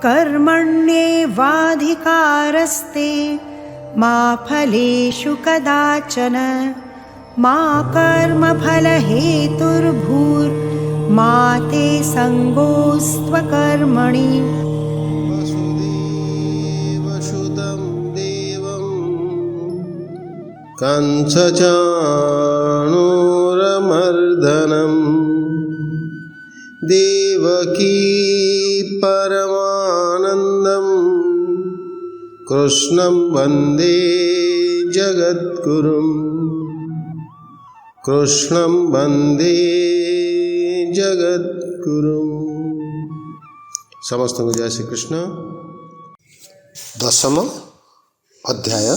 कर्मण्येवाधिकारस्ते मा फलेषु कदाचन मा कर्मफलहेतुर्भूर्मा ते सङ्गोऽस्त्वकर्मणि। वसुदेवसुतं देवं कंसचाणूरमर्दनं देवकी परमानन्दं कृष्णं वन्दे जगद्गुरुं कृष्णं वन्दे जगद्गुरुं। समस्त को जय श्री कृष्ण। 10 अध्याय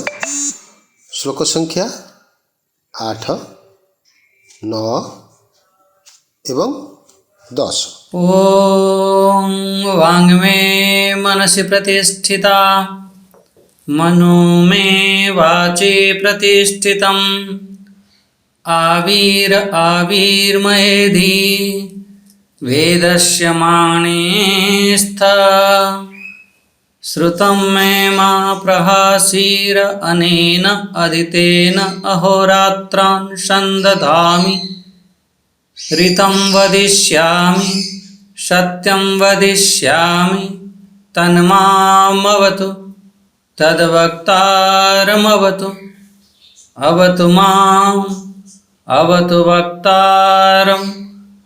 श्लोक संख्या 8, 9 एवं 10। ॐ वाङ्मे मनसि प्रतिष्ठिता मनो मे वाचे प्रतिष्ठितम् आविर्मयेधि वेदस्य माने स्थ श्रुतं मे मा प्रहासीर अनेन अदितेन अहोरात्रान् संदधामि ऋतं वदिष्यामि सत्यं वदिष्यामि तन्मामवतु तद्वक्तारमवतु अवतु माम् अवतु वक्तारम्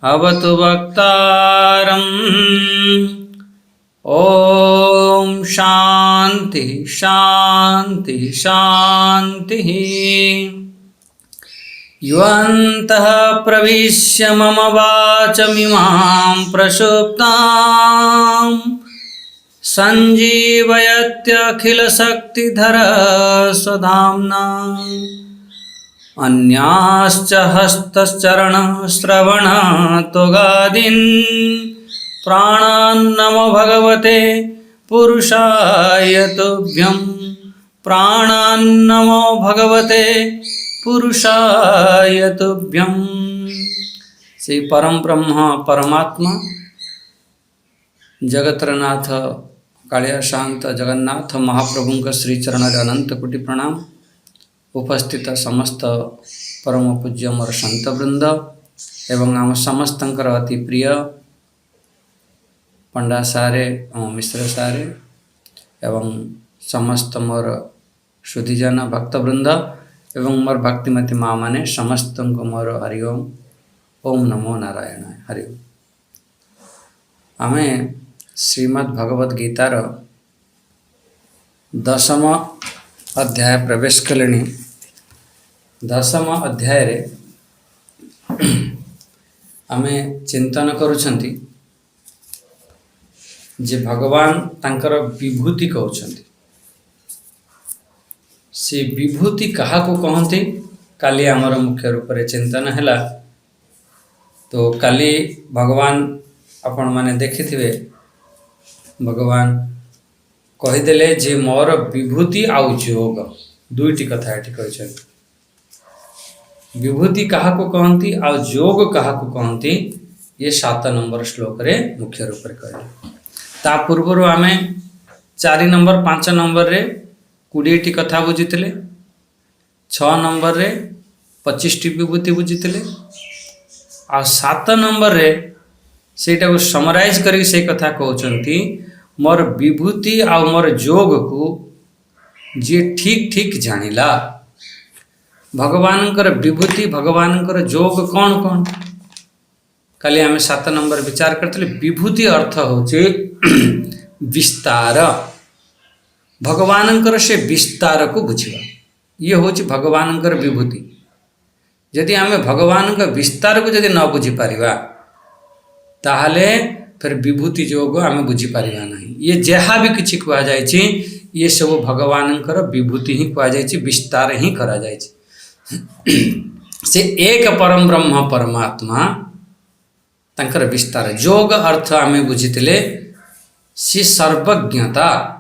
अवतु वक्तारम्। ॐ शान्ति शान्ति शान्तिः। युवन्तः प्रविश्य मम वाचमिमां प्रसुप्तां सञ्जीवयत्यखिलशक्तिधरः स्वधाम्ना अन्याश्च हस्तश्चरणश्रवणत्वगादीन् प्राणान्नमो भगवते पुरुषाय तुभ्यं प्राणान्नमो भगवते पुरुषाय तुभ्यं। श्री परम ब्रह्म परमात्मा जगत्रनाथ कालिया शांत जगन्नाथ महाप्रभु का श्री चरण अनंत कोटि प्रणाम। उपस्थित समस्त परम पूज्य मोर संत वृंद एवं आम समस्तंकर अति प्रिय पंडा सारे मिश्र सारे एवं समस्त मोर सुधीजन भक्तवृंद एवं मोर भक्तिमती माँ माने समस्त को मोर हरिओम। ओम नमो नारायण। हरिओम। आमे श्रीमद् भगवद गीतार 10 अध्याय प्रवेश कले। 10 अध्याय रे आमे चिंतन करुछंती जे भगवान तांकर विभूति कहउछंती। से विभूति कहा को कहते काली आमर मुख्य रूप से चिंतन है। तो काली भगवान आपण माने देखिथिबे भगवान कहीदेले जे मोर विभूति आउ जोग दुईटी कथा एठी कहछन। विभूति कहा को कहती आ जोग कहा को कहती ये 7 नंबर श्लोक रे मुख्य रूप से कहले। ता पूर्व आमे 4 नंबर 5 नंबर रे 20 कथा बुझीते 6 नंबर रे 25 विभूति बुझीते आ 7 नंबर रे सेटा को समराइज करी से कथा कहउचंती मोर विभूति आ मोर जोग को जे ठीक ठीक जानिला। भगवानकर विभूति भगवानकर जोग कौन कौन काली आमे 7 नंबर विचार करते। विभूति अर्थ होचे विस्तार। भगवानकर से विस्तार को बुझा ये हूँ भगवानकर विभूति। यदि आम भगवान का विस्तार को यदि न बुझीपर ताहले फिर विभूति जोग आम बुझीपर ना। ये जहाँ भी किसी कह जाए ये सब भगवानकर विभूति ही कह जाए विस्तार ही करा जाए। से एक परम ब्रह्म परमात्मा तंकर विस्तार जोग अर्थ आम बुझीते सी सर्वज्ञता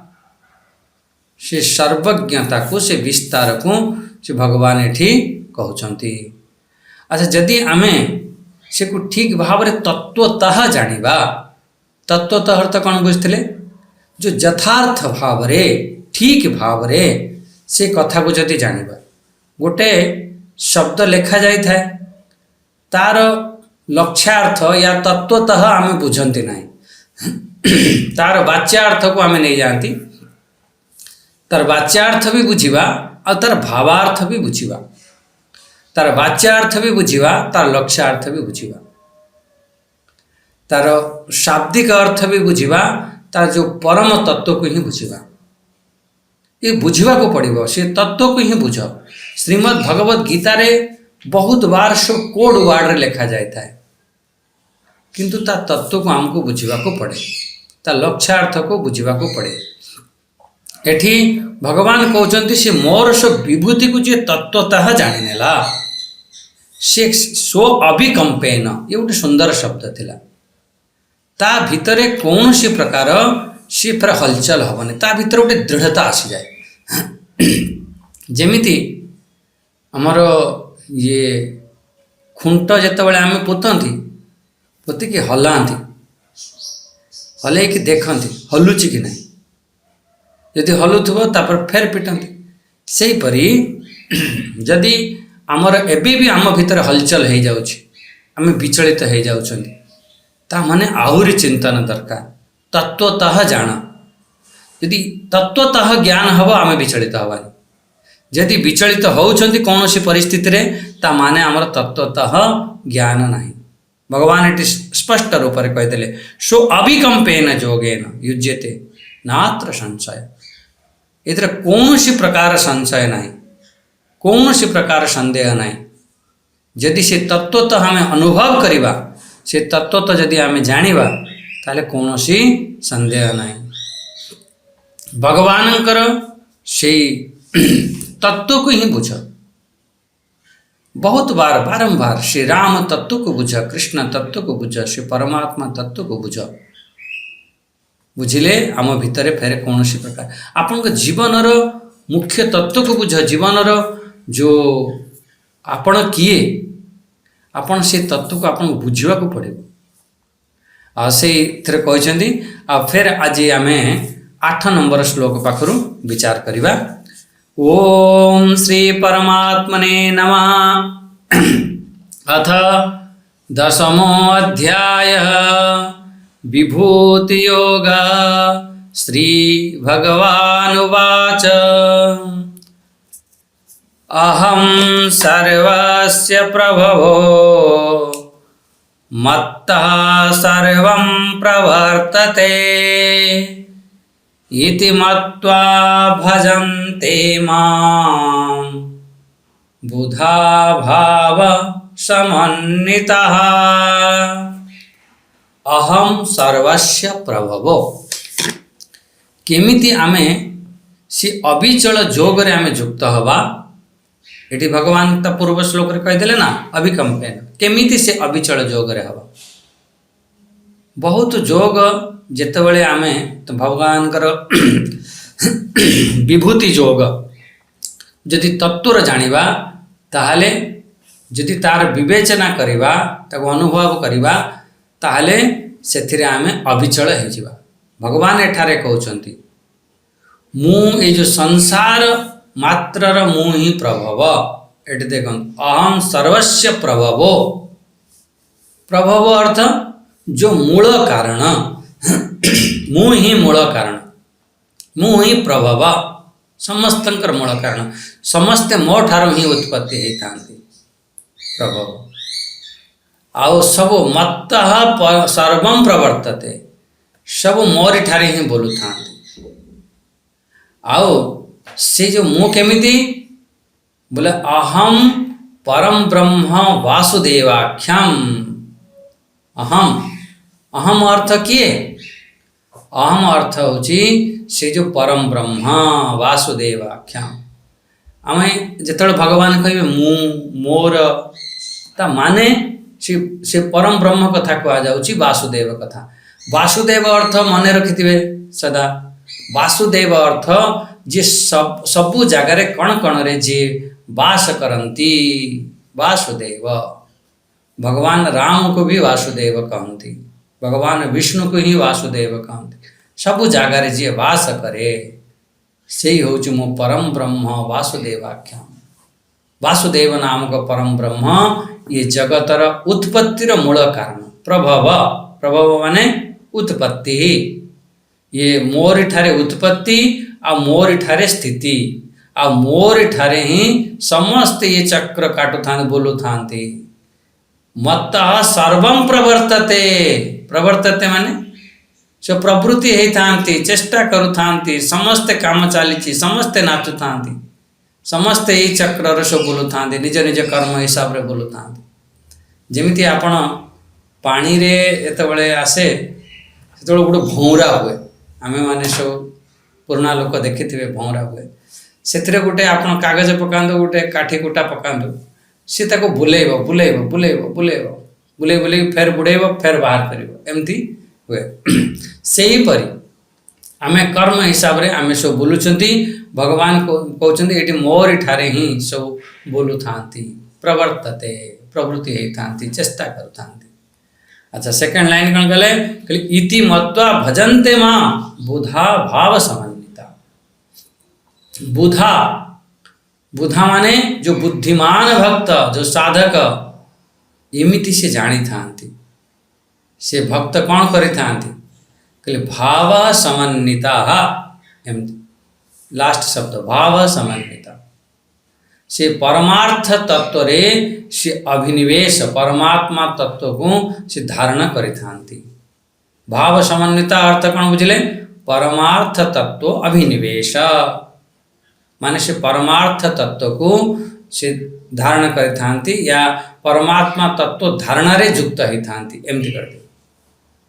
से सर्वज्ञता को से विस्तार को से भगवान एठी कहउचंती। अच्छा जदि आमे से को ठीक भाव रे तत्वतः जानिबा तत्वतः अर्थ कौन बुझते जो यथार्थ भाव रे ठीक भाव रे से कथा को जदि जानिबा गोटे शब्द लेखा जाई थाए तार लक्ष्यार्थ या तत्वतः आमे बुझंती नहीं तार वाच्यार्थ को आमे नहीं जानती तार वाच्यार्थ भी बुझिबा और तार भावार्थ भी बुझिबा तार वाच्यार्थ भी बुझिबा तार लक्ष्यार्थ भी बुझिबा तार शाब्दिक अर्थ भी बुझिबा तार जो परम तत्व को ही बुझिबा ये बुझिबा को पड़िबो से तत्व को ही बुझ श्रीमद् भगवत गीता रे बहुत बार सो कोड वार्ड रे लिखा जाता है किंतु ता तत्व को हमको बुझिबा को पड़े ता लक्ष्यार्थ को बुझिबा को पड़े एठी भगवान कहउचंती से मोर सो विभूति को जे तत्वतः जानि नेला से सो अभिकंपेन ये गोटे सुंदर शब्द थिला ता भितरे कौन सी प्रकार सी फिर हलचल हेनी ता भीतर गोटे दृढ़ता आसी जाए जेमिति आमर ये खुंट जितेबाला आम पोतती पोतिकी हलांती हलैकी देखती हलुची कि नहीं यदि हलुथबो तापर फेर पिटंती सेहीपरि जदि आमर एबे भी आम भितर हलचल हो जाउछि आम विचलित हो जाउछंती ता माने आहुरी चिंतन दरकार तत्वतः जान यदि तत्वतः ज्ञान हब आम विचलित हबानी यदि विचलित होउछंती कौन सी परिस्थिति रे ता माने आमर तत्वतः ज्ञान नहीं भगवान एटी स्पष्ट रूप से कहीदेले सो अभिकंपेन जोगेन युज्यते नात्र संशय इधर कौन सी प्रकार संशय नहीं कौन सी प्रकार संदेह नहीं यदि से तत्वतः हमें अनुभव करिबा से तत्वतः यदि आम जानिबा ताले कौन सी संदेह नहीं भगवानंकर से तत्व को ही बुझ बहुत बार बारंबार श्री राम तत्व को बुझ कृष्ण तत्व को बुझ श्री परमात्मा तत्व को बुझ बुझिले आम भितर फेर कौन सी प्रकार आपण जीवनर मुख्य तत्व को बुझ जीवनर जो आपण किए आपण से तत्व को आपण बुझा को पड़े आ से थरे कहते आ फिर आज आम 8 नंबर श्लोक पाखरु विचार करिबा ओम श्री परमात्मने नमः अथ 10मो अध्याय विभूति योग श्री भगवानुवाच अहं सर्वस्य प्रभवो मत्तः सर्वं प्रवर्तते इति मत्वा भजन्ते मां बुधा भाव समन्वितः अहं सर्वस्य प्रभवो केमिति आमे सी अविचल जोग रे आमे युक्त हवा एटी भगवान ता पूर्व श्लोक रे कहिदेले ना अभिकंपेन केमिति से अविचल जोग रे हवा बहुत जोग जेतेबेले आमे तो भगवान कर विभूति जोग जदि तत्वर जानिबा ताहले जदि तार विवेचना करिबा ताको अनुभव करिबा ताहले सेथिरे आमे अविचल हो जिबा भगवान एठारे कहउचंती मु ए जो संसार मात्रर मु ही प्रभव एटी देखन अहम सर्वस्य प्रभवो प्रभव अर्थ जो मूल कारण मु ही मूल कारण मु ही प्रभव समस्तंकर मूल कारण समस्ते मो ठारो ही उत्पत्ति होता प्रभव आओ सब मत सर्व प्रवर्तते सब मोरी ठारे ही बोलू था आओ से जो मु केमिति बोले अहम परम ब्रह्म वासुदेवाख्यम अहम अहम अर्थ किए अहम अर्थ होची से जो परम ब्रह्म वासुदेवाख्यम आमे जेतळे भगवान कहिबे मु मोर ता माने से परम ब्रह्म कथा कहा जाउची वासुदेव कथा वासुदेव अर्थ मने रखिथिबे सदा वासुदेव अर्थ जे सबु जगार कण कण रे जे वास करंती वासुदेव भगवान राम को भी वासुदेव कहती भगवान विष्णु को ही वासुदेव कहते सबु जगार जी वास करे से हूँ मो परम ब्रह्म वासुदेवाख्य। वासुदेव नामक परम ब्रह्म ये जगतर उत्पत्तिर मूल कारण। प्रभव प्रभव माने उत्पत्ति, ये मोरि ठारे उत्पत्ति आ मोरि ठारे स्थिति आ मोरि ठारे ही समस्त ये चक्र काटु था बोलु थांती। मत सर्वं प्रवर्तते, प्रवर्तते माने जो प्रवृत्ति है थांती, चेष्टा करू थांती, समस्त काम चली, समस्ते नाचु थांती, समस्ते ये चक्र सब बोलु थांती, निज निज कर्म हिसाब रे बोलु थांती। जेमिति आपण पानी रे एतबळे आसे सेतबळे गोटे भौरा हुए, आमे माने सब पुराना लोक देखिथिबे भौरा हुए, सेथिरे गोटे आपण कागज पकांदो, गोटे काठी कुटा पकांदो, सी ताको बुलेइबो बुलेइबो बुलेइबो बुलेइबो बुलेइ बुलेइ फेर बुड़ेइबो फेर बाहर करिवो, एमती हुए। सेही परी आमे कर्म हिसाब रे आमे सब बोलुचंती, भगवान को कहउचंती एटी मोरि ठारे ही सब बोलु थांती, प्रवर्तते प्रवृत्ति हे थांती, चेष्टा करू थांती। अच्छा, सेकंड लाइन कौन कहले इति मत्वा भजन्ते मां बुधा भाव समन्विता। बुधा बुधा माने जो बुद्धिमान भक्त, जो साधक एमिति से जानी थांती, से भक्त कौन करि थांती कहले भाव समन्विता। एमती लास्ट शब्द भाव समन्विता, से परमार्थ तत्व रे से अभिनिवेश, परमात्मा तत्व को से धारण करि थांती। भाव समन्विता अर्थ कौन बुझले, परमार्थ तत्व अभिनिवेश माने से परमार्थ तत्व को से धारण करि थांती, या परमात्मा तत्व धारण रे युक्त ही थांती, एमती करते।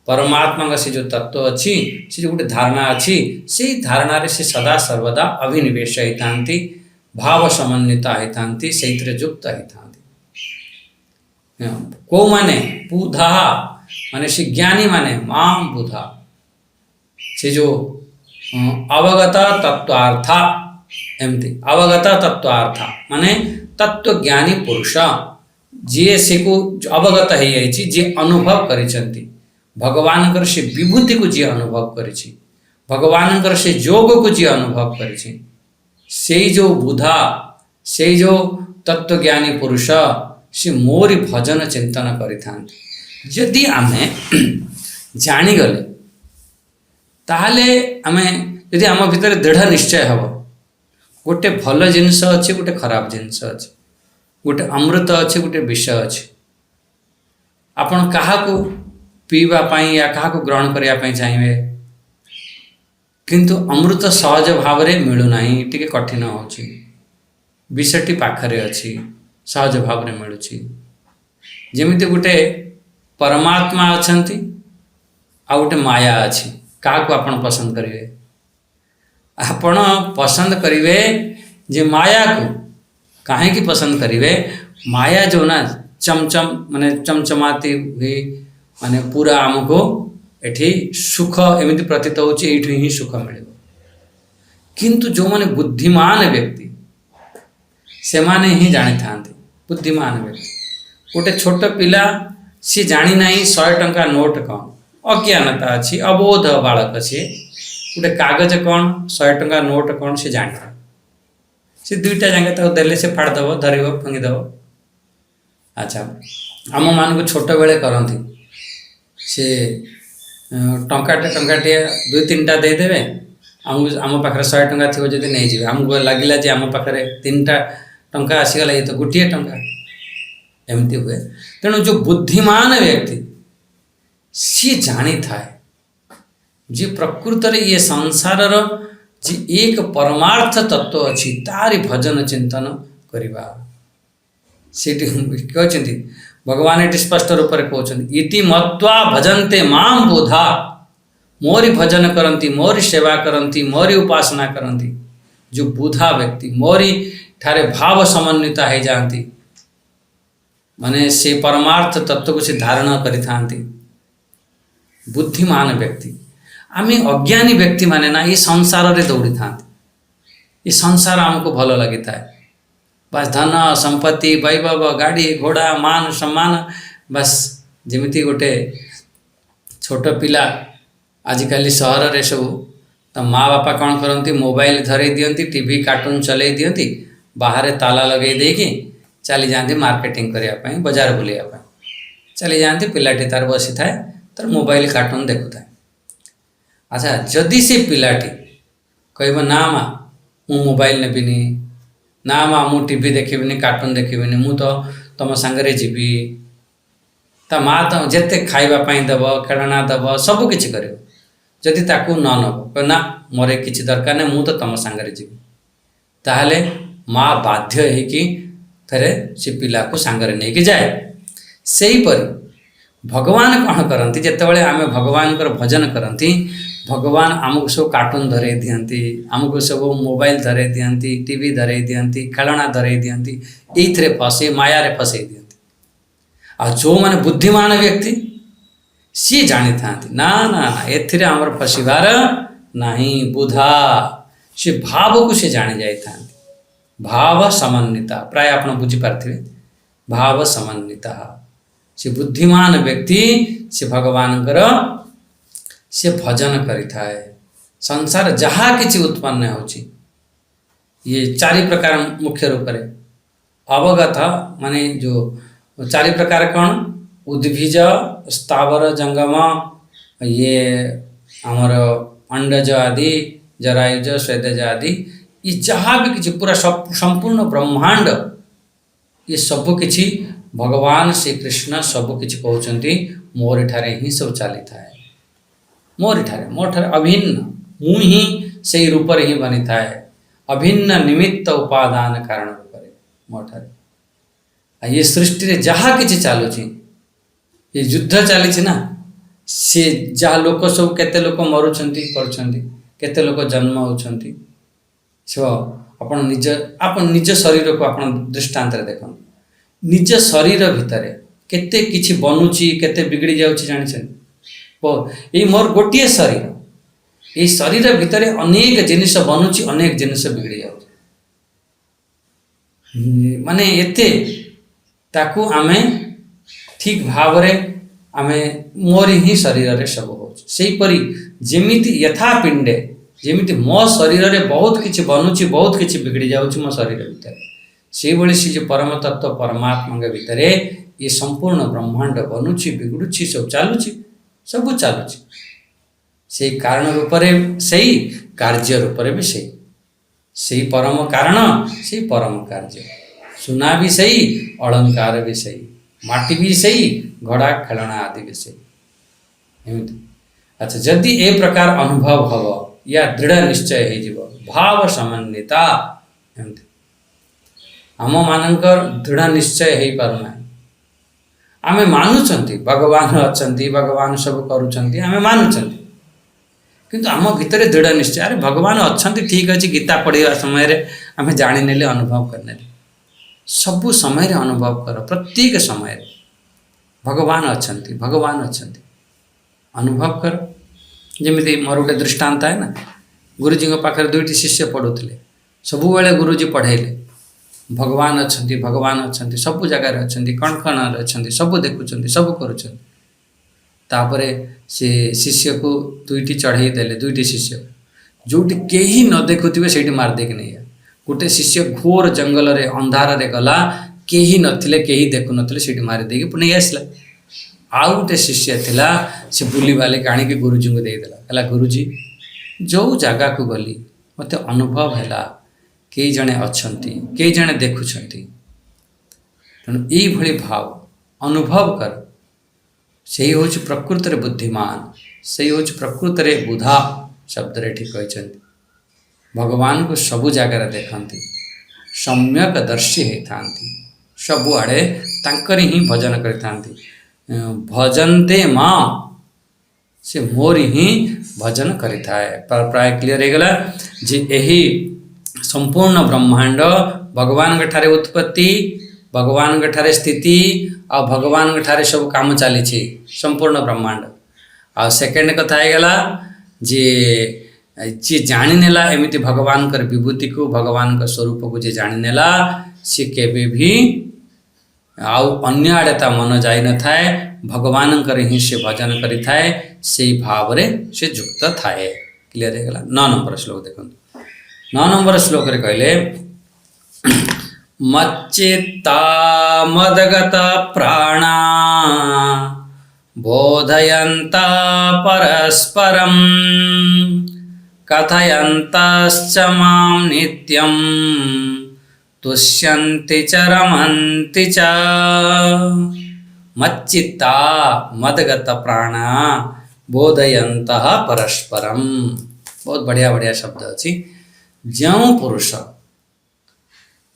परमात्मा का से जो तत्व अच्छी, से जो गोटे धारणा अच्छी, से धारणा रे से सदा सर्वदा अभिनिवेश ही थांती, भाव समन्विता ही थांती, से युक्त ही थांती। को माने बुधा माने से ज्ञानी माने माम बुधा, से जो अवगत तत्वार्थ, एमती अवगत तत्वार्थ माने तत्व ज्ञानी पुरुष, जी से को अवगत है, जी अनुभव करिसंती, भगवान से विभूति को जी अनुभव करिछि, भगवान से जोग को जी अनुभव करिछि, से जो बुधा, से जो तत्वज्ञानी पुरुष से मोरी भजन चिंतन करिथांती। जदि आमे जानिगले ताहले आमे यदि आम भितर दृढ़ निश्चय हब, गोटे भल जिनस अच्छे, गोटे खराब जिनस अच्छे, गोटे अमृत अच्छे, गोटे विष अच्छे, आपण काहाको पीवा पाई या काहाको ग्रहण करिया पाई चाहिए, किंतु अमृत सहज भाव रे मिलु नाही, टिके कठिन होची, विषटी पाखरे अछि, सहज भाव रे मिलुची। जेमिति गोटे परमात्मा अछंती आ गोटे माया अछि, काहाको आपण पसंद करिवे, आपण पसंद करिवे जे माया को। काहे की पसंद करिवे, माया जो ना चमचम माने चमचमाती हुई, माने पूरा आमको एठी सुख एमिति प्रतीत होची, एठी ही सुख मिलिबो। किंतु जो माने बुद्धिमान व्यक्ति से माने ही जानी थांती, बुद्धिमान व्यक्ति गोटे छोट पिला सी जानी नहीं 100 टंका नोट कौन, अज्ञानता अच्छी, अबोध बालक सी गोटे कागज कौन 100 टंका नोट कौन से जानी, से दुईटा जांगे तो देले से फाड़देव, धरब, फंगिदेव। अच्छा, आम मान को छोट बेले करती से टंकाटे 2-3टा देदेवे, आम पाखे 100 टंका थी जब नहीं जाए, आमको लगे जे आम पाखे 3टा टंका आसीगला, ये तो गोटे टंका, एमती हुए। तेणु जो बुद्धिमान व्यक्ति सी जानी थाए जे प्रकृत रे ये संसार जी एक परमार्थ तत्व अच्छी, तारी भजन चिंतन करिबा। सेठी कहते भगवान ये स्पष्ट रूप से कहते इति मत्वा भजन्ते माम बुधा, मोरी भजन करती, मोरी सेवा करती, मोरी उपासना करती। जो बुधा व्यक्ति मोरी ठारे भाव समन्विता हो जाती, माने से परमार्थ तत्व को से धारण करि थांती। बुद्धिमान व्यक्ति, आम अज्ञानी व्यक्ति माने ना ये संसार रे दौड़ी थांती, ये संसार आमको भल लगी था, बस धन संपत्ति वैभव गाड़ी घोड़ा मान सम्मान, बस जमिति गोटे छोट पिला आजिकल सहर रे सब तो माँ बापा कौन करती मोबाइल धरे दियंती टीवी कार्टून चले दियंती बाहर ताला लगे देकी चली जाती मार्केटिंग करने बजार बुलाया चली जाती पिलाटी तार बसी थाए तार मोबाइल कार्टून देखु थाए। अच्छा जदि से पिलाटी कह ना माँ मु मोबाइल नेबिनी ना माँ मु टीवी देखिबिनी कार्टून देखिबिनी मु तो तुम सांगरे जीवी ता माँ तो जिते खावाई दब खेलना दब सबकि कर जदि ताकू न नब ना मोर किसी दरकार नहीं मु तो तुम सांगरे जीवी ताहले माँ बाध्य होकि फेर से पिला को सांगरे नहीं कि जाए। सेहीपरि भगवान कौन करती जितेबाला आम भगवान भजन करती भगवान आमको सब कार्टून धरे दियंती आमको सब मोबाइल धरे दियंती टीवी धरे दियंती खेलना धरे दियंती ये फसे माया रे फसे दियंती। आ जो माने बुद्धिमान व्यक्ति सी जानी था ना ना एथिरे आमर फसबार नहीं बुधा से भाव को सी जानी जाई था भाव समन्विता प्राय आप बुझीपारे भाव समन्विता से बुद्धिमान व्यक्ति से भगवान से भजन करिथाए संसार जहाँ किसी उत्पन्न होची ये चारि प्रकार मुख्य रूप से अवगत माने जो चारि प्रकार कौन उद्भिज स्थावर जंगम ये आमर अंडज आदि जरायुज स्वेदज आदि ये जहाँ भी किसी पूरा संपूर्ण ब्रह्मांड ये सब किछि भगवान श्री कृष्ण सब किछि कहउचंती मोर ठारे ही सब चली थाए मोर ठारे अभिन्न मु ही से रूप ही बनी थाए अभिन्न निमित्त उपादान कारण रूप मोर ठारे ये सृष्टि रे जहाँ किछि चालुछि ये युद्ध चली ना से जहाँ लोक सब केते लोक मरुचंती करचंती केते लोक जन्म होचंती सो अपन निज शरीर को अपन दृष्टांत रे देखो निज शरीर भितर केते किछि बनुची केते बिगड़ी जाउची जानिछन ये मोर गोटे शरीर ये शरीर भितर अनेक जिनिस बनुची अनेक जिनिस बिगड़ी जाउची माने एते ताकू आमे ठीक भाव रे आमे मोर ही शरीर रे सब हो सेही परी जेमिति यथा पिंडे जेमिति मो शरीर रे बहुत किछि बनुची बहुत किछि बिगड़ी जाउची मो शरीर भितर से भली से जो परम तत्व परमात्मा के भितर ये संपूर्ण ब्रह्मांड बनुची बिगड़ुची सब चालुची सब चालुची से कारण रूप से कार्य रूप भी सही परम कारण से परम कार्य सुना भी सही अलंकार भी सही माटी भी सही घड़ा खेलना आदि भी सही एमती। अच्छा जदि ए प्रकार अनुभव हम या दृढ़ निश्चय हो भाव समन्विता एमती आम मानकर दृढ़ निश्चय हो पारना आमे मानुचंती भगवान अच्छंती भगवान सब करुचंती आमे मानुचंती किंतु आम भितर दृढ़ निश्चय अरे भगवान अच्छंती ठीक अच्छे गीता पढ़ा समय आमे जानी नेले अनुभव करने सबु समय अनुभव कर प्रत्येक समय भगवान अच्छंती भगवान अच्छंती अनुभव कर जमीती मोर गोटे दृष्टांत है ना गुरुजी पाखे दुईटी शिष्य पढ़ुले सबु बेले गुरुजी पढ़ेले भगवान अच्छंती भगवान अच्छंती सबु जगार अच्छंती कण कण अच्छंती सबु देखुचंती सबु करुचंती तापरे से शिष्य को दुईटी चढ़ई देले दुईटी शिष्य जोटी केही न देखुथिबे सेठी मार देक नहीं गोटे शिष्य घोर जंगल रे अंधार रे गला केही नथिले केही देखु नथिले सेठी मार देक पुणी आसला आउ गोटे शिष्य थिला से बुली वाले काणी के गुरुजी को दे देला कहला गुरुजी जो जगह को गली मते अनुभव हैला कई जने अच्छंती कई जने देखुछंती तेणु यही भली भाव अनुभव कर से हूँ प्रकृत रे बुद्धिमान से हूँ प्रकृत रे बुधा शब्द रे ठीक कहते भगवान को सबु जगार देखती सम्यक दर्शी होता सबुआड़े तांकर ही भजन करते भजनते माँ से मोर ही भजन करिथाए प्राय क्लियर हो गला जे यही संपूर्ण ब्रह्मांड भगवान के ठारे उत्पत्ति भगवान के ठारे स्थिति आ भगवान के ठारे सब काम चली संपूर्ण ब्रह्मांड आ सेकेंड कथा है गला जे जी जानी नेला एमिति भगवान कर विभूति को भगवान का स्वरूप को जे जानी नेला से केबे भी आउ अन्य आड़े ता मन जाई न थाए भगवानंकर ही से भजन करि थाए सेई भाव रे से युक्त थाए। क्लियर हे गला। 9 नंबर श्लोक देखो। 9 नंबर श्लोक रे कहले मच्चित्ता मदगत प्राणा बोधयन्ता परस्परं कथयन्तश्च मां नित्यं तुष्यन्ति च रमन्ति च। मच्चित्ता मदगत प्राणा बोधयन्तः परस्परम। बहुत बढ़िया बढ़िया शब्द अच्छी। ଯେଉଁ पुरुष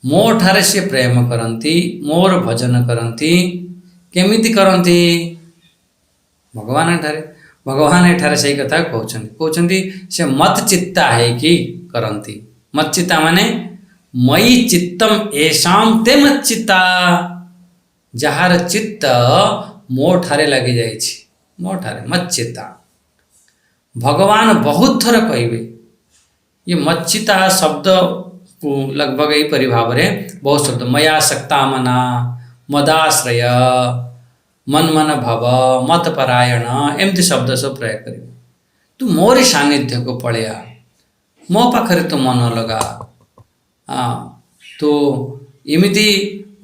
ମୋ ଠାରେ से प्रेम करती मोर भजन करती केमिति करती भगवान ठारे भगवान एठारे सही कथा कहते से मत चित्ता है कि करती। मत चित्ता माने मयि चित्तम एषाम ते मत चित्ता जार चित्त मो ठारे लगी जाइए मो ठारे मत चित्ता। भगवान बहुत थर कहे ये मच्चिता शब्द को लगभग यही परिभाव रे बहुत शब्द मया सक्ता मना मदाश्रय मन मन भव मत परायण एमती शब्द सब प्रयोग कर तू मोरी सानिध्य को पलैया मो पाखरे तो मन लगा। हाँ तो इमिति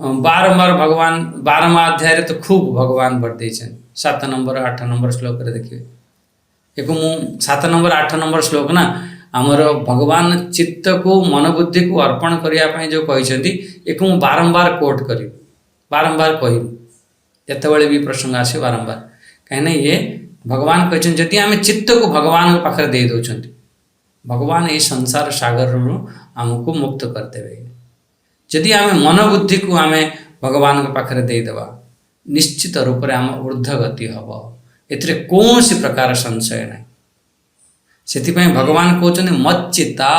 बारंबार भगवान 12वां अध्याय तो खूब भगवान बढ़ दे 7 नंबर 8 नंबर श्लोक देखिए। एक मु 7 नंबर 8 नंबर श्लोक ना आमर भगवान चित्त को मन बुद्धि को अर्पण करने जो कहते एक मु बारंबार कोट करी बारंबार कह जितेबाला भी प्रसंग आसे बारंबार कहीं ये भगवान कहते जदि आम चित्त को भगवान के पाखे दे दौरान भगवान ये संसार सागर आमको मुक्त करदेवे। जदि आम मन बुद्धि को आम भगवान के पाखे देदेवा निश्चित रूप से आम ऊर्ध्वगति हम एथिरे कौन सी प्रकार संशय ना। से भगवान कहते मच्चिता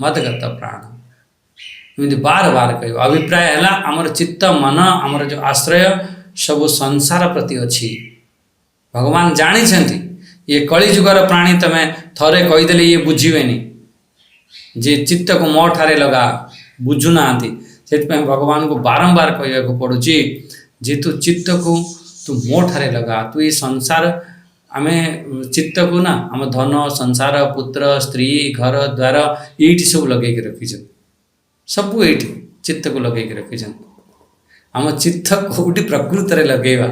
मदगत प्राण एमती बार बार कह अभिप्राय है आमर चित्त मन आमर जो आश्रय सब संसार प्रति अच्छी। भगवान जानी ये कलिजुगर प्राणी तमें थरे कहीदेले ये बुझेनि जे चित्त को मो ठारे लगा बुझुना से भगवान को बारंबार कहवा को पड़ुची जे तू चित्त को तू मो ठारे लगा तू ये संसार आमे चित्त को ना आम धन संसार पुत्र स्त्री घर द्वार ये सब लगे रखी सब ये चित्त को लगे रखी आम चित्त कौटी प्रकृत रे लगेवा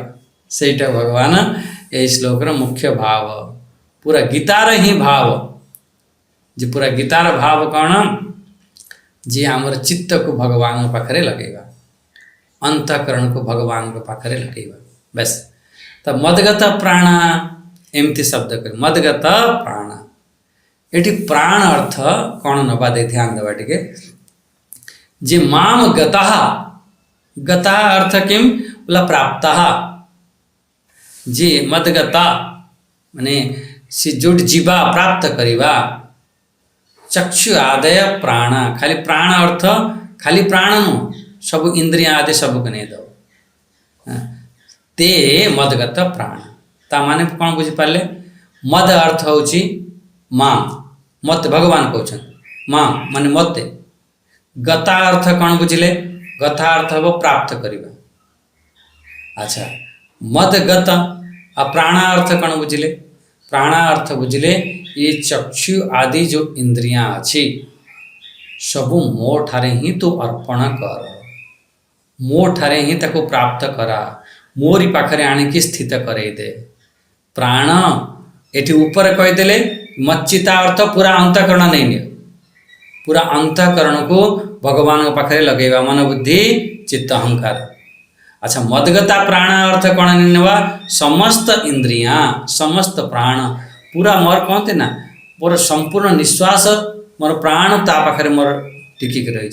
सेटा भगवान यही श्लोकर मुख्य भाव पूरा गीतार ही भाव जे पूरा गीतार भाव कौन जे आमर चित्त को भगवान पाखरे लगेगा अंतकरण को भगवान के पाखरे लगेगा बस। तो मदगत प्राण एमती शब्द कर मदगत प्राण ये प्राण अर्थ कौन नवा दे ध्यान देवा टे जे माम गता गता अर्थ किम बोला प्राप्त जे मदगता माने से जोड़ जीवा प्राप्त करिवा चक्षु आदय प्राण खाली प्राण अर्थ खाली प्राण नु सब इंद्रिया आदि सब को नहीं दो ते मदगत प्राण ता माने कौन बुझी पारे मद अर्थ होची मां मत भगवान कहते मां माने मते गता अर्थ कौन बुझिले गता अर्थ हम प्राप्त करिवा। अच्छा मद गत आ प्राण अर्थ कौन बुझिले प्राण अर्थ बुझिले ये चक्षु आदि जो इंद्रियां अच्छी सब मो ठारे ही तो अर्पण कर मो ठारे ही ताको प्राप्त करा मोरी पाखरे आणिकी स्थित करई दे। प्राण एटी ऊपर कहीदेले मच्चिता अर्थ पूरा अंतकरण नहीं नियो पूरा अंतकरण को भगवान के पाखरे लगेगा मन बुद्धि चित्त अहंकार। अच्छा मदगता प्राण अर्थ कौन नेवा समस्त इंद्रियां समस्त प्राण पूरा मोर कहते ना मोर संपूर्ण निश्वास मोर प्राण ता पाखरे मोर टिकिक रही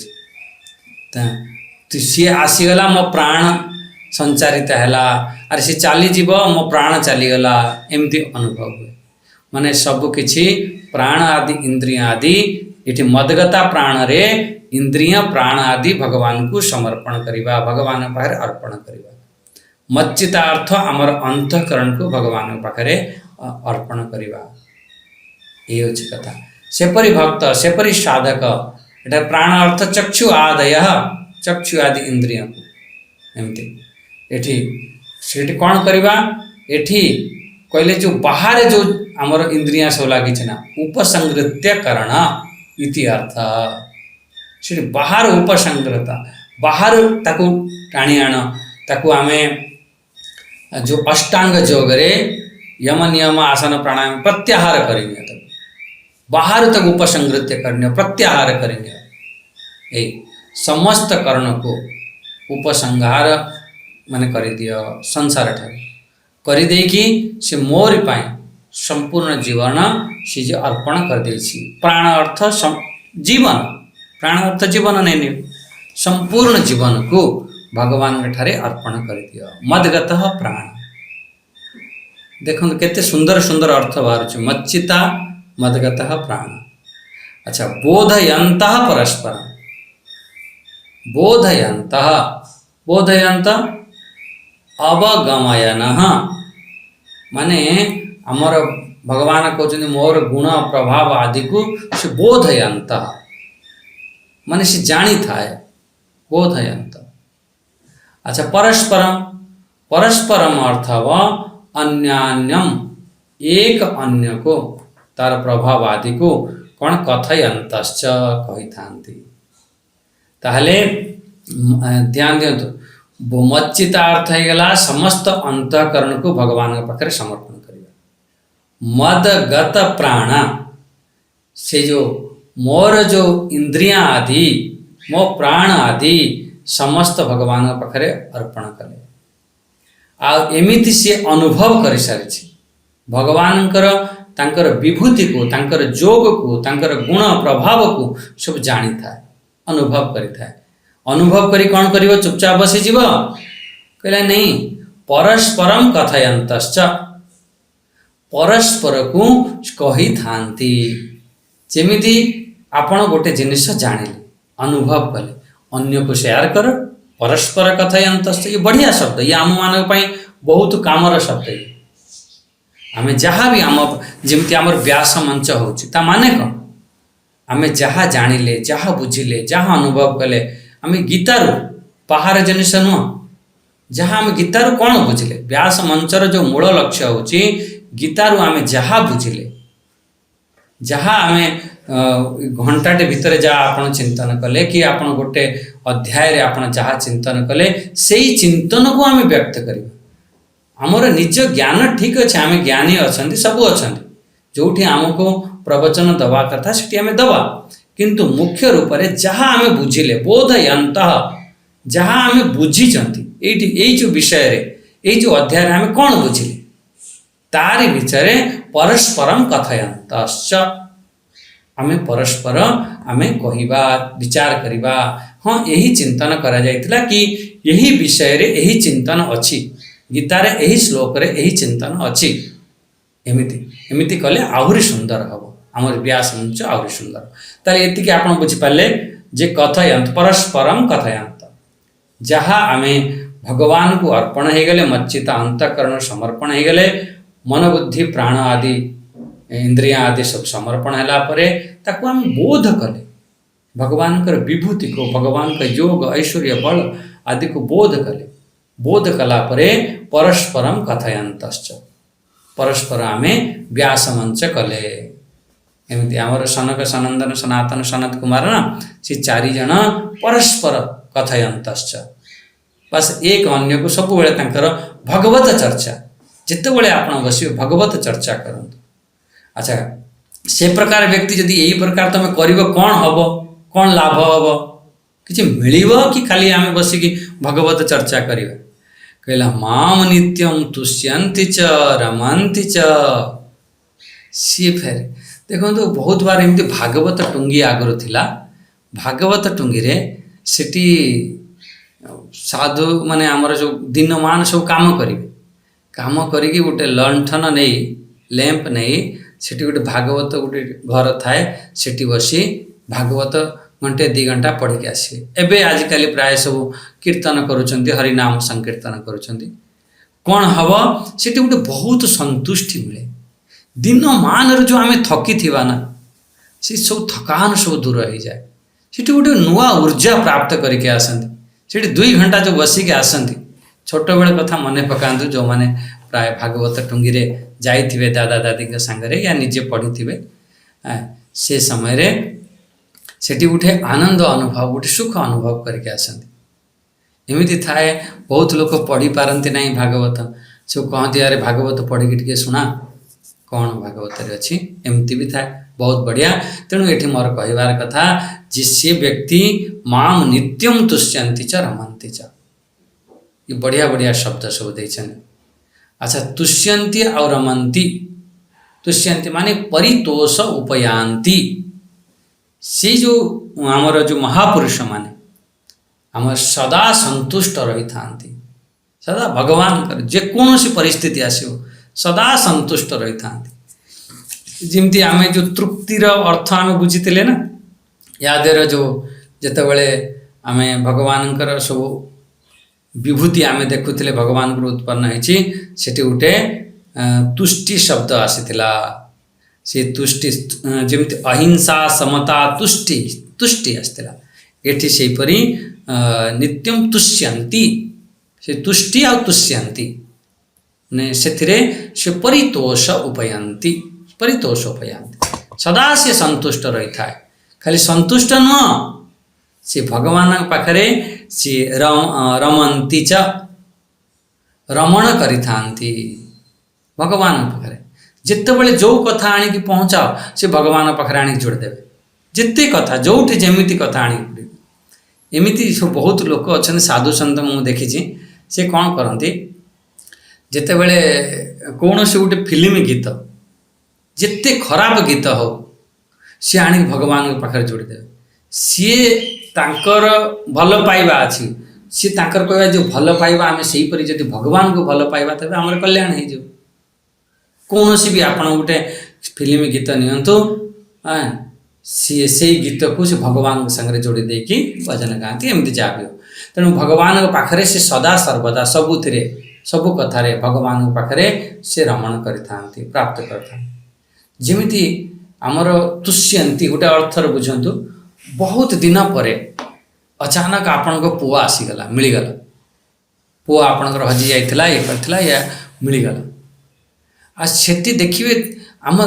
सी आसीगला मो प्राण संचारित है अरे सी चलीज मो प्राण चलीगला एमती अनुभव हुए माने सब किछि प्राण आदि इंद्रिय आदि ये मदगता प्राण रे इंद्रिय प्राण आदि भगवान को समर्पण करिबा भगवान पाखरे अर्पण करिबा। मच्चिता अर्थ आमर अंतःकरण को भगवान पाखरे अर्पण करिबा ये होछि कथा। सेपरी भक्त सेपरी साधक एटा प्राण अर्थ चक्षु आदय चक्षु आदि इंद्रिय एमती एठी सेठी कौन करवा एठी कहले जो बाहर जो आमर इंद्रिया सब लगी ना उपसंगृत्य करण इति अर्थ से बाहर उपसंग्रता बाहर ताकू टाणी आण ताकू आमे जो अष्टांग योग रे यम नियम आसन प्राणायाम प्रत्याहार करेंगे तक बाहर तक उपसंगृत्य करने प्रत्याहार करेंगे ए समस्त कर्ण को उपसंहार माने कर दियो संसार ठारे कर देकी से मोरी पाए संपूर्ण जीवन से जो अर्पण कर देछि प्राण अर्थ जीवन प्राण अर्थ जीवन नहीं संपूर्ण जीवन को भगवान ठारे अर्पण कर दियो मदगत प्राण देखो केते सुंदर सुंदर अर्थ बाहर मच्चिता मदगत प्राण अच्छा बोधयंत परस्पर बोधयंत बोधयंत अवगमयन माने आमर भगवान कहते मोर गुण प्रभाव आदि को से बोधयंत माने से जानी थाए बोधयंत अच्छा परस्परम परस्परम अर्थ व अन्यान्यम एक अन्य को तार प्रभाव आदि को कौन कथयंतश्च कही थांती ताहले ध्यान दियंतु मच्चिता अर्थ है गला समस्त अंतःकरण को भगवान के पाखरे समर्पण करिया मदगत प्राण से जो मोर जो इंद्रियां आदि मो प्राण आदि समस्त भगवान के पाखरे अर्पण कले आ एमिति से अनुभव कर सारी भगवानकर तांकर विभूति को तांकर जोग को तांकर गुण प्रभाव को सब जानी थाए अनुभव करी थाए अनुभव करी कौन करिवो चुपचाप बसी जीव कहला नहीं परस्परम कथयंतश्च परस्पर को कही थांती जेमिति आपण गोटे जिनिस जानिले अनुभव कले अन्य को शेयर कर परस्पर कथयंतश्च ये बढ़िया शब्द ये आम मान बहुत कामर शब्द ये आमे जहाँ भी आम जमती आमर व्यास मंच होची ता माने कौन आमे जहाँ जानिले जहाँ बुझिले जहाँ अनुभव कले आमे गीतारू बाहर जिनिस नुह जहाँ आम गीतारू कौन बुझिले व्यास मंचर जो मूल लक्ष्य होची गीतारू आमे जहाँ बुझिले जहाँ आमे घंटाटे भितर जहाँ आपण चिंतन कले कि आपण गोटे अध्याय रे आपण जहाँ चिंतन कले सेई चिंतन को आमे व्यक्त करिबा आमर निज ज्ञान ठीक अच्छे आम ज्ञानी अच्छा सब अच्छा जो आमको प्रवचन दवा कथा से आम दवा किंतु मुख्य रूप से जहाँ आम बुझिले बोधयंत जहाँ आम बुझीचंती यही जो विषय रे यही जो अध्याय आम कौन बुझिले तारी विचारे परस्परम कथयंतश्च आम परस्पर आम कहवा विचार करवा हाँ यही चिंतन करा जायतिला कि यही विषय रे यही चिंतन अच्छी गीतारे यही श्लोक रे यही चिंतन अच्छी एमिति एमिति कले आहुरी सुंदर हम आमर व्यास मंच आहुरी सुंदर ताले एतिके आपण बुझिपारे जे कथयंत परस्परम कथयंत जहाँ आमे भगवान को अर्पण हो गले मच्चिता अंतःकरण समर्पण हो गले मन बुद्धि प्राण आदि इंद्रिया आदि सब समर्पण है परे ताकू आम बोध कले भगवान कर विभूति को भगवान का योग ऐश्वर्य बल आदि को बोध कले बोध कला परे परस्परम कथयंतश्च परस्पर आमे व्यास मंच कले एमती आमर सनक सनंदन सनातन सनत कुमार ना से चारि जन परस्पर कथयंतश्च बस एक अन्य को सब बेले तांकर भगवत चर्चा जिते बड़े आपण बसियो भगवत चर्चा करंतु अच्छा से प्रकार व्यक्ति यदि यही प्रकार तुम कर कौन हम कौन लाभ हम किसी मिलिबो कि खाली आमे बसिकी भगवत चर्चा करिबा कहला माम नित्यम तुष्यन्ति च रमन्ति च सी फेर देखो तो बहुत बार एमती भागवत टुंगी आगर थिला भागवत टुंगी रे सेठी साधु माने आमर जो दिनमान सब काम करिवे काम करिकी गोटे लंठन नहीं लैंप नहीं सेठी गोटे भागवत गोटे घर थाए सेठी बसी भागवत घंटे 2 घंटा पढ़ के आसवे एबे आजिकल प्राय सब कीर्तन करुँच हरिनाम संकीर्तन करुँच कौन हम से गोटे बहुत संतुष्टि मिले दिन मान जो आम थकी थी ना से सब थकान सब दूर हो जाए से गोटे नुआ ऊर्जा प्राप्त करके आसती से 2 घंटा जो बसिके आसती ଛୋଟବେଳ କଥା ମନେ ପକାନ୍ତୁ, ଯେଉଁମାନେ ପ୍ରାୟ ଭାଗବତ ଟୁଙ୍ଗିରେ ଯାଇଥିବେ ଦାଦା ଦାଦିଙ୍କ ସାଙ୍ଗରେ ୟା ନିଜେ ପଢ଼ିଥିବେ, ସେ ସମୟରେ ସେଠି ଗୋଟେ ଆନନ୍ଦ ଅନୁଭବ, ଗୋଟେ ସୁଖ ଅନୁଭବ କରିକି ଆସନ୍ତି। ଏମିତି ଥାଏ, ବହୁତ ଲୋକ ପଢ଼ିପାରନ୍ତି ନାହିଁ ଭାଗବତ, ସବୁ କହନ୍ତି ଆରେ ଭାଗବତ ପଢ଼ିକି ଟିକେ ଶୁଣା, କ'ଣ ଭାଗବତରେ ଅଛି, ଏମିତି ବି ଥାଏ। ବହୁତ ବଢ଼ିଆ। ତେଣୁ ଏଠି ମୋର କହିବାର କଥା ଯେ ସେ ବ୍ୟକ୍ତି ମାମ୍ ନିତ୍ୟମ୍ ତୁଷ୍ୟନ୍ତି ଚ ରମନ୍ତି ଚ, ଏ ବଢ଼ିଆ ବଢ଼ିଆ ଶବ୍ଦ ସବୁ ଦେଇଛନ୍ତି। ଆଚ୍ଛା, ତୁଷ୍ୟନ୍ତି ଆଉ ରମନ୍ତି, ତୁଷ୍ୟନ୍ତି ମାନେ ପରିତୋଷ ଉପୟାନ୍ତି। ସେ ଯେଉଁ ଆମର ଯେଉଁ ମହାପୁରୁଷ ମାନେ ଆମର ସଦା ସନ୍ତୁଷ୍ଟ ରହିଥାନ୍ତି, ସଦା ଭଗବାନଙ୍କର ଯେକୌଣସି ପରିସ୍ଥିତି ଆସିବ ସଦା ସନ୍ତୁଷ୍ଟ ରହିଥାନ୍ତି। ଯେମିତି ଆମେ ଯେଉଁ ତୃପ୍ତିର ଅର୍ଥ ଆମେ ବୁଝିଥିଲେ ନା, ୟାଦେହର ଯେଉଁ ଯେତେବେଳେ ଆମେ ଭଗବାନଙ୍କର ସବୁ ବିଭୂତି ଆମେ ଦେଖୁଥିଲେ ଭଗବାନଙ୍କର ଉତ୍ପନ୍ନ ହେଇଛି, ସେଠି ଗୋଟେ ତୁଷ୍ଟି ଶବ୍ଦ ଆସିଥିଲା। ସେ ତୁଷ୍ଟି ଯେମିତି ଅହିଂସା ସମତା ତୁଷ୍ଟି, ତୁଷ୍ଟି ଆସିଥିଲା। ଏଠି ସେହିପରି ନିତ୍ୟମ୍ ତୁଷ୍ୟନ୍ତି, ସେ ତୁଷ୍ଟି ଆଉ ତୁଷ୍ୟନ୍ତି ମାନେ ସେଥିରେ ସେ ପରିତୋଷ ଉପୟନ୍ତି, ପରିତୋଷ ଉପୟନ୍ତି, ସଦା ସେ ସନ୍ତୁଷ୍ଟ ରହିଥାଏ। ଖାଲି ସନ୍ତୁଷ୍ଟ ନୁହଁ, ସେ ଭଗବାନଙ୍କ ପାଖରେ ସେ ରମନ୍ତି ଚ, ରମଣ କରିଥାନ୍ତି ଭଗବାନଙ୍କ ପାଖରେ। ଯେତେବେଳେ ଯେଉଁ କଥା ଆଣିକି ପହଞ୍ଚାଅ ସେ ଭଗବାନଙ୍କ ପାଖରେ ଆଣିକି ଯୋଡ଼ିଦେବେ। ଯେତେ କଥା ଯେଉଁଠି ଯେମିତି କଥା ଆଣିକି ପଡ଼ିବେ। ଏମିତି ସବୁ ବହୁତ ଲୋକ ଅଛନ୍ତି, ସାଧୁ ସନ୍ଥ ମୁଁ ଦେଖିଛି, ସେ କ'ଣ କରନ୍ତି, ଯେତେବେଳେ କୌଣସି ଗୋଟେ ଫିଲ୍ମ ଗୀତ ଯେତେ ଖରାପ ଗୀତ ହଉ ସିଏ ଆଣିକି ଭଗବାନଙ୍କ ପାଖରେ ଯୋଡ଼ିଦେବେ। ସିଏ ତାଙ୍କର ଭଲ ପାଇବା ଅଛି, ସିଏ ତାଙ୍କର କହିବା ଯେଉଁ ଭଲ ପାଇବା ଆମେ ସେହିପରି ଯଦି ଭଗବାନଙ୍କୁ ଭଲ ପାଇବା ତେବେ ଆମର କଲ୍ୟାଣ ହେଇଯିବ। କୌଣସି ବି ଆପଣ ଗୋଟେ ଫିଲ୍ମ ଗୀତ ନିଅନ୍ତୁ, ସିଏ ସେଇ ଗୀତକୁ ସେ ଭଗବାନଙ୍କ ସାଙ୍ଗରେ ଯୋଡ଼ି ଦେଇକି ଭଜନ ଗାଆନ୍ତି, ଏମିତି ଯାହା ବି ହଉ। ତେଣୁ ଭଗବାନଙ୍କ ପାଖରେ ସେ ସଦା ସର୍ବଦା ସବୁଥିରେ ସବୁ କଥାରେ ଭଗବାନଙ୍କ ପାଖରେ ସେ ରମଣ କରିଥାନ୍ତି, ପ୍ରାପ୍ତ କରିଥାନ୍ତି। ଯେମିତି ଆମର ତୁଷ୍ୟନ୍ତି ଗୋଟେ ଅର୍ଥରେ ବୁଝନ୍ତୁ, ବହୁତ ଦିନ ପରେ ଅଚାନକ ଆପଣଙ୍କ ପୁଅ ଆସିଗଲା, ମିଳିଗଲା। ପୁଅ ଆପଣଙ୍କର ହଜି ଯାଇଥିଲା, ଇଏ କରିଥିଲା, ୟା ମିଳିଗଲା। ଆଉ ସେଠି ଦେଖିବେ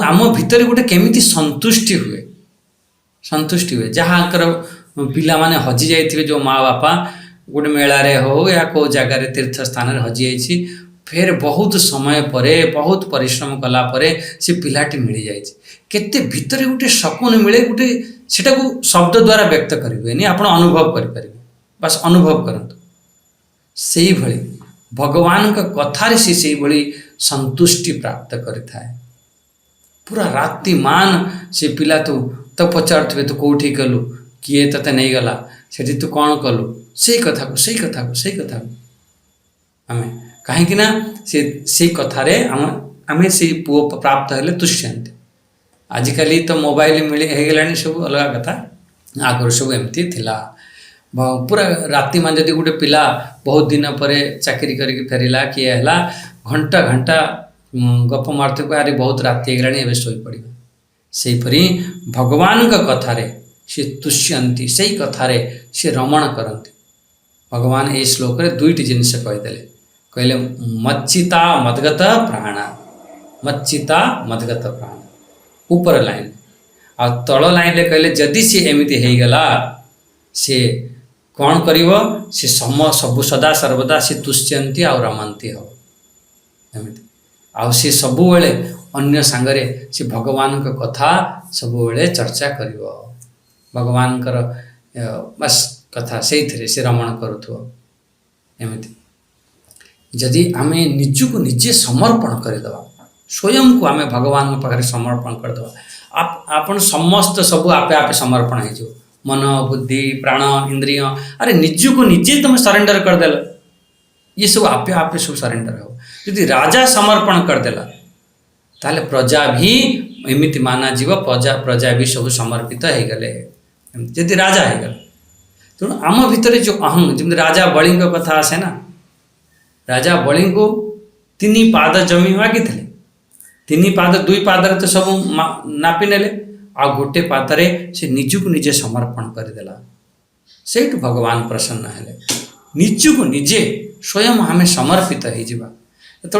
ଆମ ଭିତରେ ଗୋଟେ କେମିତି ସନ୍ତୁଷ୍ଟି ହୁଏ, ସନ୍ତୁଷ୍ଟି ହୁଏ। ଯାହାଙ୍କର ପିଲାମାନେ ହଜି ଯାଇଥିବେ, ଯେଉଁ ମା ବାପା ଗୋଟେ ମେଳାରେ ହଉ ୟା କେଉଁ ଜାଗାରେ ତୀର୍ଥ ସ୍ଥାନରେ ହଜିଯାଇଛି, ଫେର ବହୁତ ସମୟ ପରେ ବହୁତ ପରିଶ୍ରମ କଲା ପରେ ସେ ପିଲାଟି ମିଳିଯାଇଛି, କେତେ ଭିତରେ ଗୋଟେ ସକୁନ ମିଳେ, ଗୋଟେ ସେଟାକୁ ଶବ୍ଦ ଦ୍ୱାରା ବ୍ୟକ୍ତ କରିହୁଏନି, ଆପଣ ଅନୁଭବ କରିପାରିବେ। ବାସ୍ ଅନୁଭବ କରନ୍ତୁ। ସେଇଭଳି ଭଗବାନଙ୍କ କଥାରେ ସେ ସେଇଭଳି ସନ୍ତୁଷ୍ଟି ପ୍ରାପ୍ତ କରିଥାଏ। ପୁରା ରାତି ମାନ ସେ ପିଲା ତୁ ପଚାରୁଥିବେ ତୁ କେଉଁଠି ଗଲୁ, କିଏ ତୋତେ ନେଇଗଲା, ସେଠି ତୁ କ'ଣ କଲୁ, ସେଇ କଥାକୁ ଆମେ କାହିଁକି ନା ସେଇ କଥାରେ ଆମେ ସେଇ ପୁଅ ପ୍ରାପ୍ତ ହେଲେ ତୁଷ୍ୟନ୍ତି। ଆଜିକାଲି ତ ମୋବାଇଲ ହେଇଗଲାଣି, ସବୁ ଅଲଗା କଥା, ଆଗରୁ ସବୁ ଏମିତି ଥିଲା। ପୁରା ରାତି ମାନେ ଯଦି ଗୋଟେ ପିଲା ବହୁତ ଦିନ ପରେ ଚାକିରି କରିକି ଫେରିଲା, କିଏ ହେଲା, ଘଣ୍ଟା ଘଣ୍ଟା ଗପ ମାରୁଥିବ, ଆରେ ବହୁତ ରାତି ହେଇଗଲାଣି ଏବେ ଶୋଇପଡ଼ିବା। ସେହିପରି ଭଗବାନଙ୍କ କଥାରେ ସେ ତୁଷ୍ୟନ୍ତି, ସେଇ କଥାରେ ସେ ରମଣ କରନ୍ତି। ଭଗବାନ ଏହି ଶ୍ଲୋକରେ ଦୁଇଟି ଜିନିଷ କହିଦେଲେ, କହିଲେ ମଚ୍ଚିତା ମଦ୍ଗତ ପ୍ରାଣ, ମଚ୍ଚିତା ମଦ୍ଗତ ପ୍ରାଣ ଉପର ଲାଇନ୍, ଆଉ ତଳ ଲାଇନ୍ରେ କହିଲେ ଯଦି ସିଏ ଏମିତି ହେଇଗଲା ସେ କ'ଣ କରିବ, ସେ ସବୁ ସଦା ସର୍ବଦା ସେ ତୁଷ୍ୟନ୍ତି ଆଉ ରମନ୍ତି ହେବ। ଏମିତି ଆଉ ସେ ସବୁବେଳେ ଅନ୍ୟ ସାଙ୍ଗରେ ସେ ଭଗବାନଙ୍କ କଥା ସବୁବେଳେ ଚର୍ଚ୍ଚା କରିବ, ଭଗବାନଙ୍କର ବାସ୍ କଥା ସେଇଥିରେ ସେ ରମଣ କରୁଥିବ। ଏମିତି ଯଦି ଆମେ ନିଜକୁ ନିଜେ ସମର୍ପଣ କରିଦେବା, ସ୍ୱୟଂକୁ ଆମେ ଭଗବାନଙ୍କ ପାଖରେ ସମର୍ପଣ କରିଦେବା, ଆପଣ ସମସ୍ତ ସବୁ ଆପେ ଆପେ ସମର୍ପଣ ହେଇଯିବ। ମନ, ବୁଦ୍ଧି, ପ୍ରାଣ, ଇନ୍ଦ୍ରିୟ, ଆରେ ନିଜକୁ ନିଜେ ତୁମେ ସରେଣ୍ଡର କରିଦେଲ, ଇଏ ସବୁ ଆପେ ଆପେ ସବୁ ସରେଣ୍ଡର ହେବ। ଯଦି ରାଜା ସମର୍ପଣ କରିଦେଲା ତାହେଲେ ପ୍ରଜା ବି ଏମିତି ମାନାଯିବ, ପ୍ରଜା ବି ସବୁ ସମର୍ପିତ ହେଇଗଲେ, ଏମିତି ଯଦି ରାଜା ହେଇଗଲା। ତେଣୁ ଆମ ଭିତରେ ଯେଉଁ ଅହଂ, ଯେମିତି ରାଜା ବଳିଙ୍କ କଥା ଆସେ ନା, ରାଜା ବଳିଙ୍କୁ 3 ପାଦ ଜମି ମାଗିଥିଲେ, 3 ପାଦ 2 ପାଦରେ ତ ସବୁ ନାପି ନେଲେ, ଆଉ ଗୋଟେ ପାଦରେ ସେ ନିଜକୁ ନିଜେ ସମର୍ପଣ କରିଦେଲା। ସେଇଠୁ ଭଗବାନ ପ୍ରସନ୍ନ ହେଲେ। ନିଜକୁ ନିଜେ स्वयं आम समर्पित हो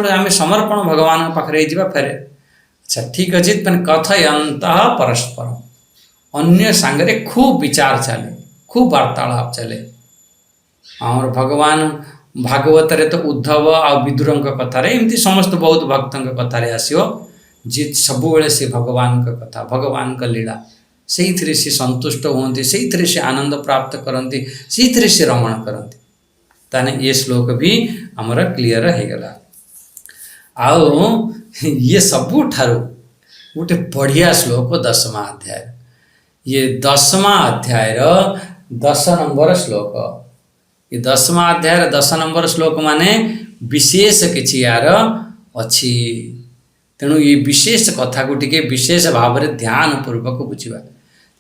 आम समर्पण भगवान पाखे फेर अच्छा ठीक अच्छे कथयंत परस्पर अन्य सांगरे खूब विचार चले खूब वार्तालाप चले आमर भगवान भागवत तो उद्धव आ विदुर कथार एमती समस्त बहुत भक्त कथार आसो जी सब से भगवान का कथा भगवान का लीला से ही से संतुष्ट होती से से आनंद प्राप्त करती से से रमण करती ताने ये श्लोक भी आमर क्लीयर हो गला आओ ये सबू ठारू गोटे बढ़िया श्लोक 10वां अध्याय ये 10वां अध्याय 10 नंबर श्लोक ये 10वां अध्याय 10 नंबर श्लोक माने विशेष किछि यार अच्छी तेणु ये विशेष कथा को टिके विशेष भाव में ध्यान पूर्वक बुझा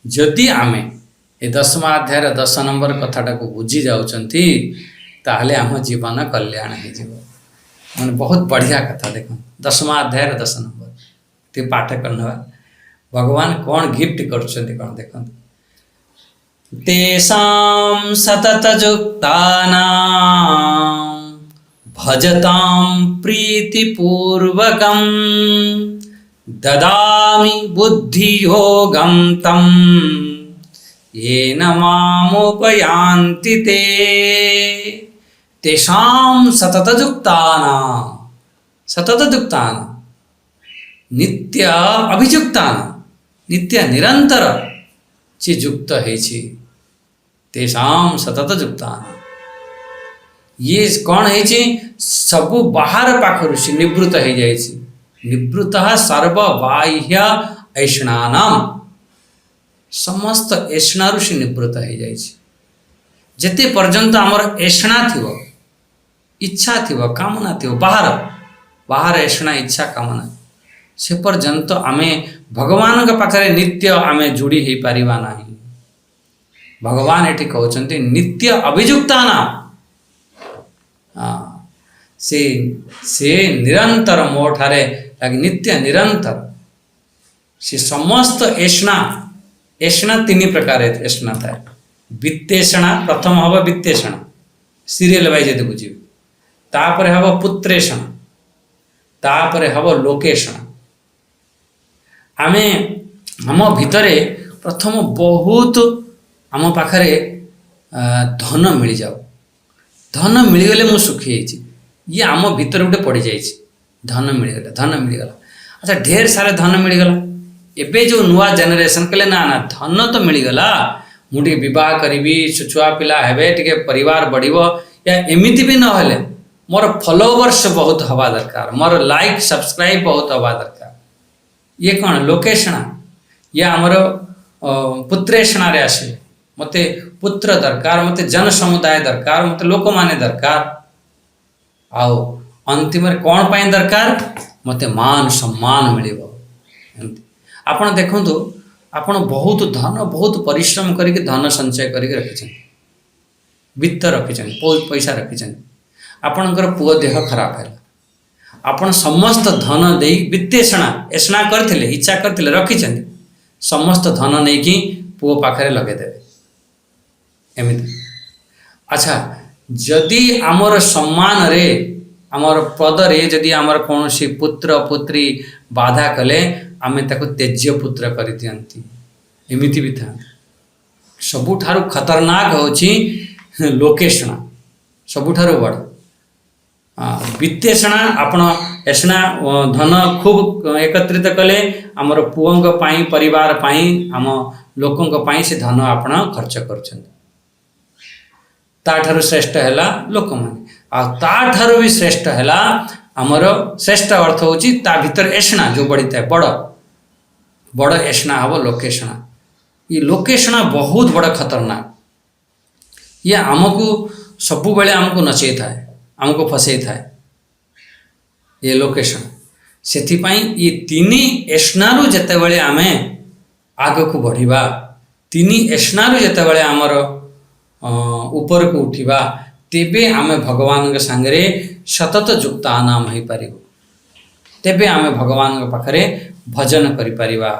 जदि आमे ये 10वां अध्याय 10 नंबर कथाटा को बुझी जाउचंती ताहले आम जीवन कल्याण हो मैंने बहुत बढ़िया कथा देख 10वां अध्याय 10 नंबर ते पाठ करना भगवान कौन गिफ्ट कर कौन देख तेषां सततयुक्तानां भजतां प्रीतिपूर्वकं ददामि बुद्धियोगं तं येन मामुपयान्ति ते तेषां सततयुक्तानां नित्य अभियुक्तानां नित्य निरंतर ची युक्त है तेषां सततयुक्तानां ये कौन है सबु बाहर पाखरु से निवृत्त हो जाए निवृत्त सर्वबाह्य ऐष्णानां समस्त ऐष्णारु से निवृत्त हो जाए जेते पर्यंत आमर ऐष्णा थिवो इच्छा थिवो कामना थिवो बाहर ऐष्णा इच्छा कामना से पर्यंत आमे भगवान का पाखरे नित्य आमे जोड़ी हो पारिबा नाही भगवान एठी कहउचंती नित्य अभियुक्ताना से निरंतर मोठारे नित्य निरंतर से समस्त ऐष्णा 3 प्रकार ऐष्णा था वित्तेषणा प्रथम हम वित्तेषणा सीरियल वाइज यदि बुझे तापर हम पुत्रेषणा तापर हम लोकेषणा आमे हम भितरे प्रथम बहुत आम पाखरे धन मिल जाओ धन मिलगले मु सुखी ये आम भीतर गोटे पड़ जाए धन मिलगला अच्छा ढेर सारे धन मिलगला एबे जो नुआ जेनेरेशन कहले ना ना धन तो मिलगला मुझे विवाह करी छुआ पिला हेबे टिके परिवार बढ़िबो या एमिति भी न हेले मोर फॉलोवर्स बहुत हवा दरकार मोर लाइक सब्सक्राइब बहुत हवा दरकार ये कौन लोकेशना या आमर पुत्रेषणा रे आसे मते पुत्र दरकार मते जन समुदाय दरकार मते लोक माने दरकार आओ अंतिम कौन पाए दरकार मते मान सम्मान मिलिबो आपण देखंतु आपण बहुत धन बहुत परिश्रम करके धन संचय करके रखिछन वित्त रखिछन पैसा रखिछन आपणकर पुओ देह खराब है आपण समस्त धन दे वित्तेषणा ऐष्णा करथिले इच्छा करथिले रखिछन समस्त धन नहीं कि पुओ पाखरे लगे देवे एमिति अच्छा जदि आमर सम्मान रे आमर पद रे जदि आमर कौन सी पुत्र पुत्री बाधा कले आमे ताको तेज्य पुत्र कर दियंती एमिति भी था सबुठारु खतरनाक होची लोकेशना सबुठारु बड़ वित्तेषणा आपण ऐष्णा धन खूब एकत्रित कले आमर पुओंक पाई परिवार पाई आम लोकंक पाई से धन आपण खर्च करछन ताठारु श्रेष्ठ हैला लोक माने आ ताठारु भी श्रेष्ठ हैला आमर श्रेष्ठ अर्थ होची ता भीतर ऐष्णा जो बड़ी था बड़ ऐष्णा हब लोकेशणा ये लोकेशणा बहुत बड़ खतरनाक ये आमको सबु बेले आमको नचै थाए आमको फसै थाए ये लोकेशन सेथिपाई ये 3 ऐष्णारु जेतेबेले आमे आगको बढ़िबा 3 ऐष्णारु जेतेबेले आमर ऊपर को उठिबा तेबे आमे भगवान के संगरे सतत युक्ता नाम हो पारिबो तेबे आमे भगवान के पाखरे भजन करि पारिबा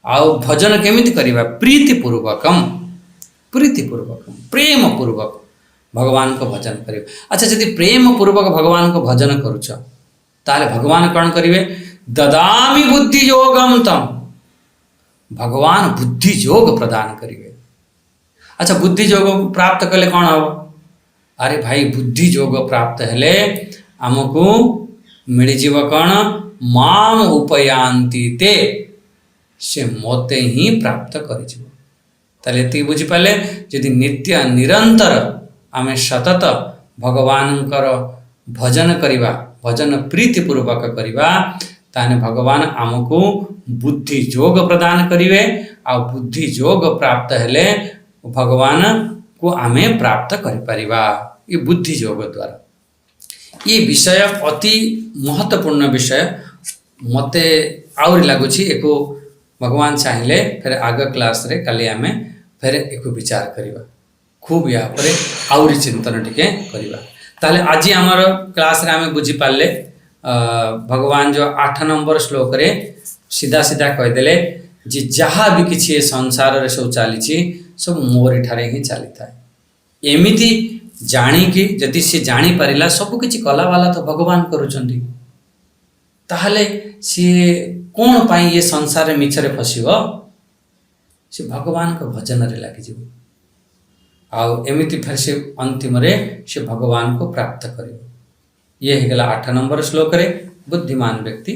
आउ भजन केमिति करिबा प्रीतिपूर्वकम प्रेम पूर्वक भगवान को भजन करियो। अच्छा जदि प्रेम पूर्वक भगवान को भजन करुच ताले भगवान कौन करिवे ददामि बुद्धि योगम तम भगवान बुद्धि योग प्रदान करिवे। अच्छा बुद्धि योग प्राप्त कले कौन हम अरे भाई बुद्धि योग प्राप्त हेले आमको मिलजीव कौन माम उपयांती ते से मते ही प्राप्त करिजिव। ताले एति बुझी पाले यदि नित्य निरंतर आमे सतत भगवानकर भजन करिवा भजन प्रीति पूर्वक करिवा ताने भगवान आमको बुद्धि योग प्रदान करिवे आ बुद्धि योग प्राप्त हेले भगवान को आमे प्राप्त करि परिबा ये बुद्धि योग द्वारा। ये विषय अति महत्वपूर्ण विषय मते आउरी लागुछि एको भगवान चाहिए फिर आग क्लास रे काली आमे फिर एक विचार करिबा खूब या परे आउरी चिंतन टिके करिबा। ताले आज आमर क्लास रे आमे बुझी पाले भगवान जो 8 नंबर श्लोक रे सीधा सीधा कह देले जे जहाँ भी किसी संसार रे सब चली सब मोरी ठारे ही चली था एमिति जानी कि जदि से जानी पारिला सब किछि कला वाला तो भगवान करूछंती ताहले सी कौन पाई ये संसार रे मिछरे फसिबो से भगवान को भजन रे लागी जीव आउ एमिति फिर से अंतिम रे से भगवान को प्राप्त करियो। ये हेगला 8 नंबर श्लोक रे बुद्धिमान व्यक्ति।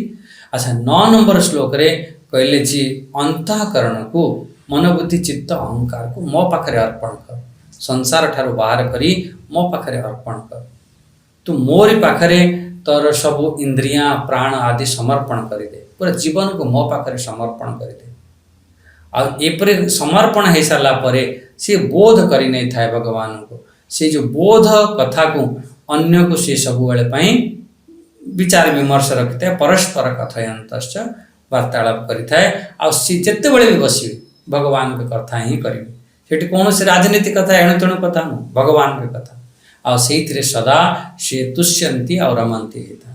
अच्छा 9 नंबर श्लोक रे कहले जी अंतःकरण को मन बुद्धि चित्त अहंकार को मो पाखरे अर्पण कर संसार ठारो बाहर करी मो पाखरे अर्पण कर तू मोरी पाखरे तोर सब इंद्रियां प्राण आदि समर्पण करि दे पूरा जीवन को मो पाखरे समर्पण करि दे आ एपरे समर्पण हे साला परे से बोध करि नै थाए भगवान को से जो बोध कथा को अन्य को से सब बेले पई विचार विमर्श रखिते परस्पर कथयंतश्च वार्तालाप करिथाए आ से जत्ते बेले भी बसी भगवान के कथा ही करिवे सेठी कौन से राजनीति कथा एणु तेणु कथा न भगवान के कथा आ सेथिरे सदा से तुष्यंती और रमंती हेता।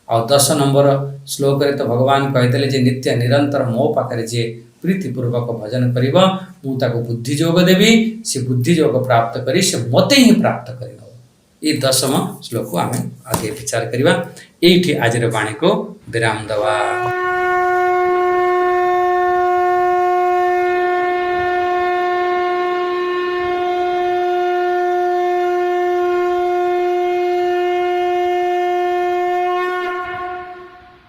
आ 10 नंबर श्लोक रे तो भगवान कहते जे नित्य निरंतर मो पाखरे जे प्रीतिपूर्वक भजन करिबा मु ताको बुद्धि योग देवी से बुद्धि योग प्राप्त करी से मते ही प्राप्त करिबो। ये 10वां श्लोक को आमे आगे विचार करिबा। एठी आज रे वाणी को विराम दवा।